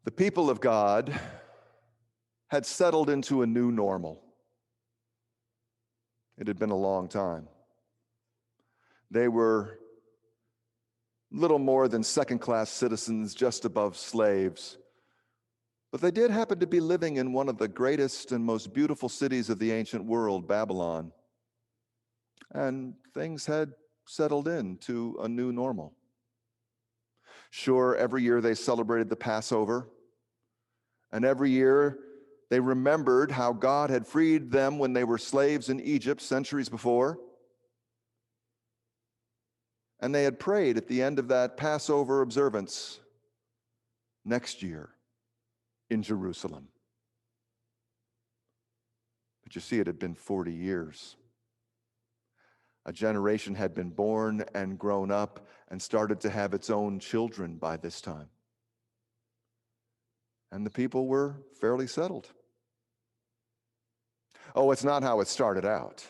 The people of God had settled into a new normal. It had been a long time. They were little more than second-class citizens, just above slaves. But they did happen to be living in one of the greatest and most beautiful cities of the ancient world, Babylon. And things had settled into a new normal. Sure, every year they celebrated the Passover, and every year they remembered how God had freed them when they were slaves in Egypt centuries before. And they had prayed at the end of that Passover observance, next year in Jerusalem. But you see, it had been 40 years. A generation had been born and grown up and started to have its own children by this time. And the people were fairly settled. Oh, it's not how it started out.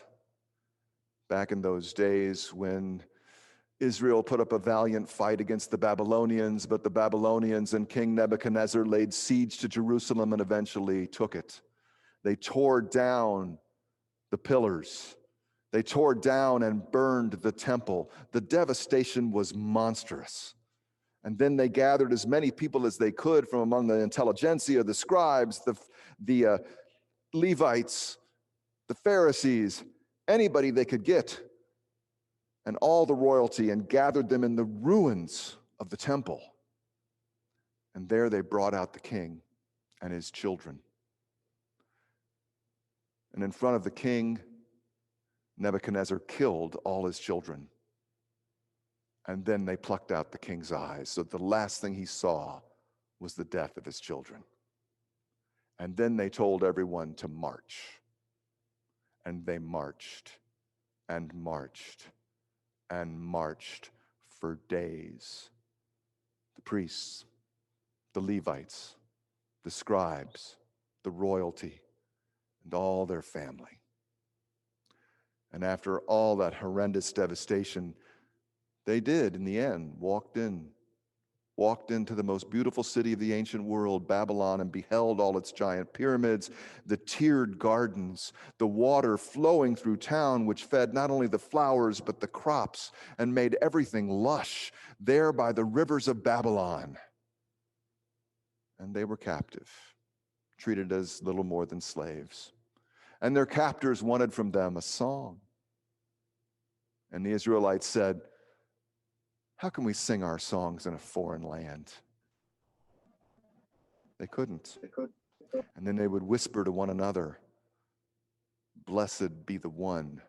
Back in those days when Israel put up a valiant fight against the Babylonians, but the Babylonians and King Nebuchadnezzar laid siege to Jerusalem and eventually took it. They tore down the pillars. They tore down and burned the temple. The devastation was monstrous. And then they gathered as many people as they could from among the intelligentsia, the scribes, the Levites, the Pharisees, anybody they could get, and all the royalty, and gathered them in the ruins of the temple. And there they brought out the king and his children. And in front of the king, Nebuchadnezzar killed all his children. And then they plucked out the king's eyes, so the last thing he saw was the death of his children. And then they told everyone to march. And they marched and marched and marched for days. The priests, the Levites, the scribes, the royalty, and all their family. And after all that horrendous devastation, they did, in the end, walked into the most beautiful city of the ancient world, Babylon, and beheld all its giant pyramids, the tiered gardens, the water flowing through town, which fed not only the flowers, but the crops, and made everything lush there by the rivers of Babylon. And they were captive, treated as little more than slaves. And their captors wanted from them a song. And the Israelites said, "How can we sing our songs in a foreign land?" They couldn't. And then they would whisper to one another, "Blessed be the one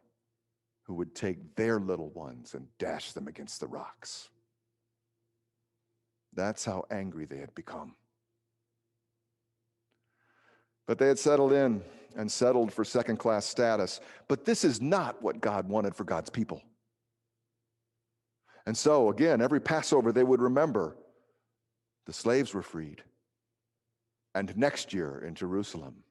who would take their little ones and dash them against the rocks." That's how angry they had become. But they had settled in and settled for second-class status. But this is not what God wanted for God's people. And so, again, every Passover they would remember the slaves were freed. And next year in Jerusalem.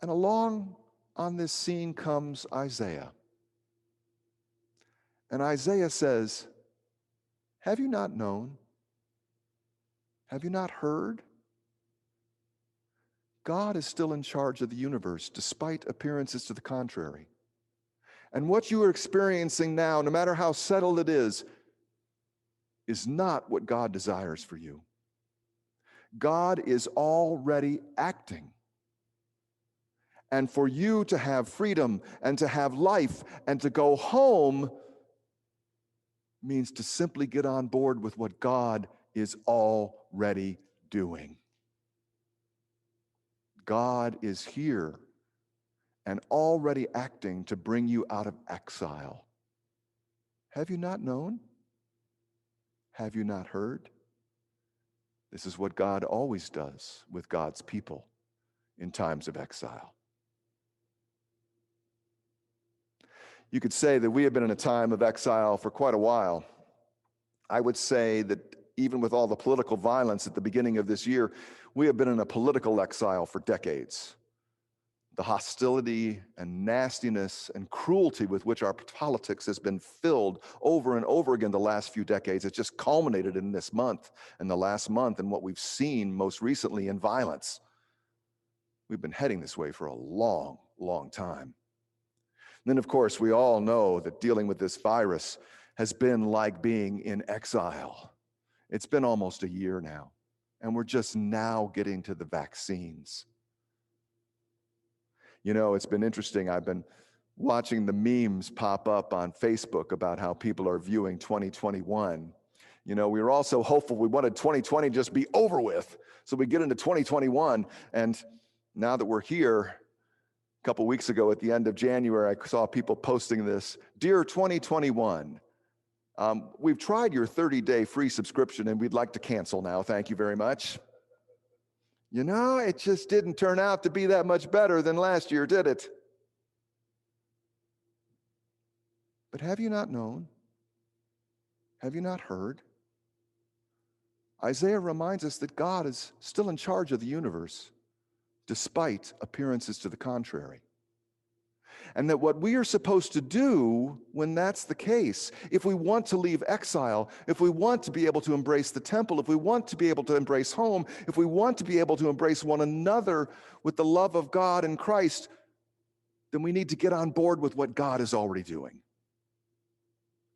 And along on this scene comes Isaiah. And Isaiah says, "Have you not known? Have you not heard? God is still in charge of the universe, despite appearances to the contrary. And what you are experiencing now, no matter how settled it is not what God desires for you. God is already acting. And for you to have freedom and to have life and to go home means to simply get on board with what God is already doing. God is here and already acting to bring you out of exile. Have you not known? Have you not heard? This is what God always does with God's people in times of exile. You could say that we have been in a time of exile for quite a while. I would say that even with all the political violence at the beginning of this year, we have been in a political exile for decades. the hostility and nastiness and cruelty with which our politics has been filled over and over again the last few decades, it's just culminated in this month and the last month and what we've seen most recently in violence. We've been heading this way for a long, long time. And then, of course, we all know that dealing with this virus has been like being in exile. It's been almost a year now, and we're just now getting to the vaccines. You know, it's been interesting. I've been watching the memes pop up on Facebook about how people are viewing 2021. You know, we were all so hopeful. We wanted 2020 just be over with. So we get into 2021, and now that we're here, a couple weeks ago at the end of January, I saw people posting this, "Dear 2021, we've tried your 30-day free subscription and we'd like to cancel now. Thank you very much." You know, it just didn't turn out to be that much better than last year, did it? But have you not known? Have you not heard? Isaiah reminds us that God is still in charge of the universe, despite appearances to the contrary. And that what we are supposed to do when that's the case, if we want to leave exile, if we want to be able to embrace the temple, if we want to be able to embrace home, if we want to be able to embrace one another with the love of God and Christ, then we need to get on board with what God is already doing.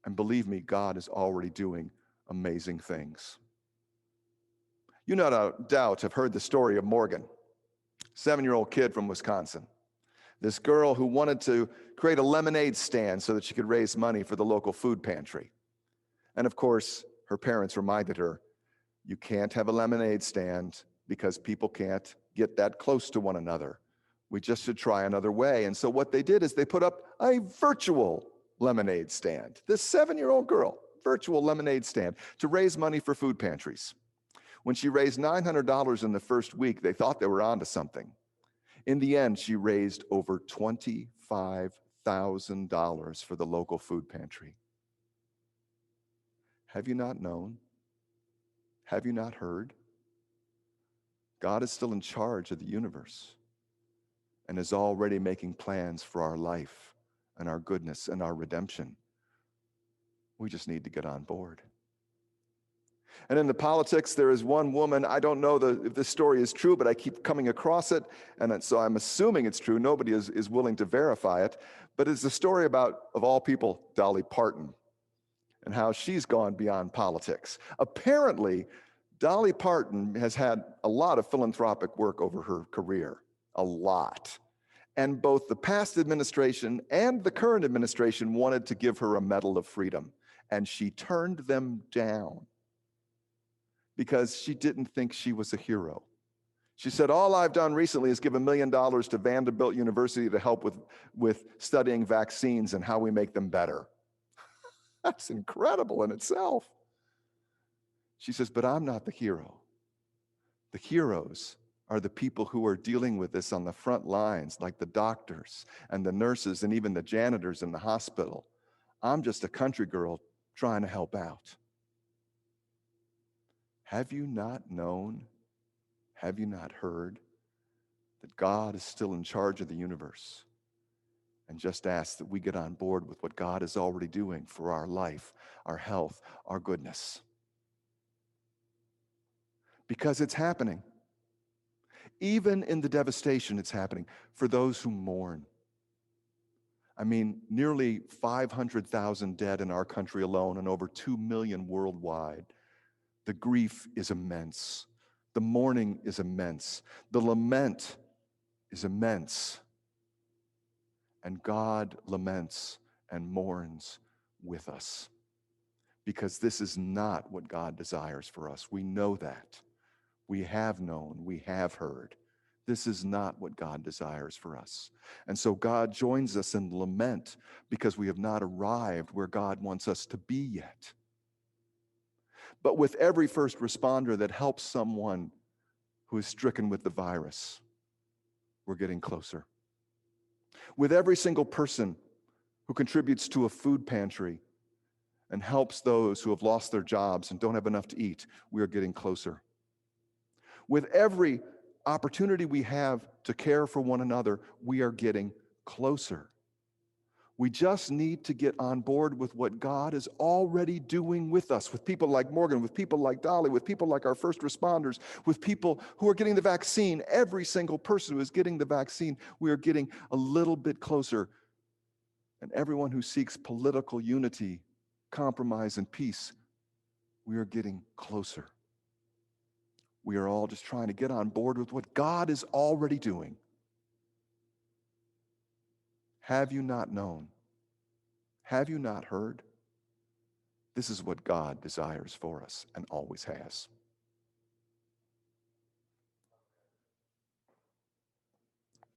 And believe me, God is already doing amazing things. You no doubt have heard the story of Morgan, 7-year-old kid from Wisconsin. This girl who wanted to create a lemonade stand so that she could raise money for the local food pantry. And of course, her parents reminded her, you can't have a lemonade stand because people can't get that close to one another. We just should try another way. And so what they did is they put up a virtual lemonade stand. This 7-year-old girl, virtual lemonade stand to raise money for food pantries. When she raised $900 in the first week, they thought they were onto something. In the end, she raised over $25,000 for the local food pantry. Have you not known? Have you not heard? God is still in charge of the universe and is already making plans for our life and our goodness and our redemption. We just need to get on board. And in the politics, there is one woman, I don't know if this story is true, but I keep coming across it, and so I'm assuming it's true. Nobody is willing to verify it. But it's a story about, of all people, Dolly Parton, and how she's gone beyond politics. Apparently, Dolly Parton has had a lot of philanthropic work over her career, a lot. And both the past administration and the current administration wanted to give her a Medal of Freedom, and she turned them down, because she didn't think she was a hero. She said, all I've done recently is give $1 million to Vanderbilt University to help with studying vaccines and how we make them better. That's incredible in itself. She says, but I'm not the hero. The heroes are the people who are dealing with this on the front lines, like the doctors and the nurses and even the janitors in the hospital. I'm just a country girl trying to help out. Have you not known, have you not heard that God is still in charge of the universe? And just ask that we get on board with what God is already doing for our life, our health, our goodness. Because it's happening. Even in the devastation, it's happening for those who mourn. I mean, nearly 500,000 dead in our country alone and over 2 million worldwide. The grief is immense. The mourning is immense. The lament is immense. And God laments and mourns with us, because this is not what God desires for us. We know that. We have known, we have heard. This is not what God desires for us. And so God joins us in lament because we have not arrived where God wants us to be yet. But with every first responder that helps someone who is stricken with the virus, we're getting closer. With every single person who contributes to a food pantry and helps those who have lost their jobs and don't have enough to eat, we are getting closer. With every opportunity we have to care for one another, we are getting closer. We just need to get on board with what God is already doing with us, with people like Morgan, with people like Dolly, with people like our first responders, with people who are getting the vaccine. Every single person who is getting the vaccine, we are getting a little bit closer. And everyone who seeks political unity, compromise, and peace, we are getting closer. We are all just trying to get on board with what God is already doing. Have you not known? Have you not heard? This is what God desires for us and always has.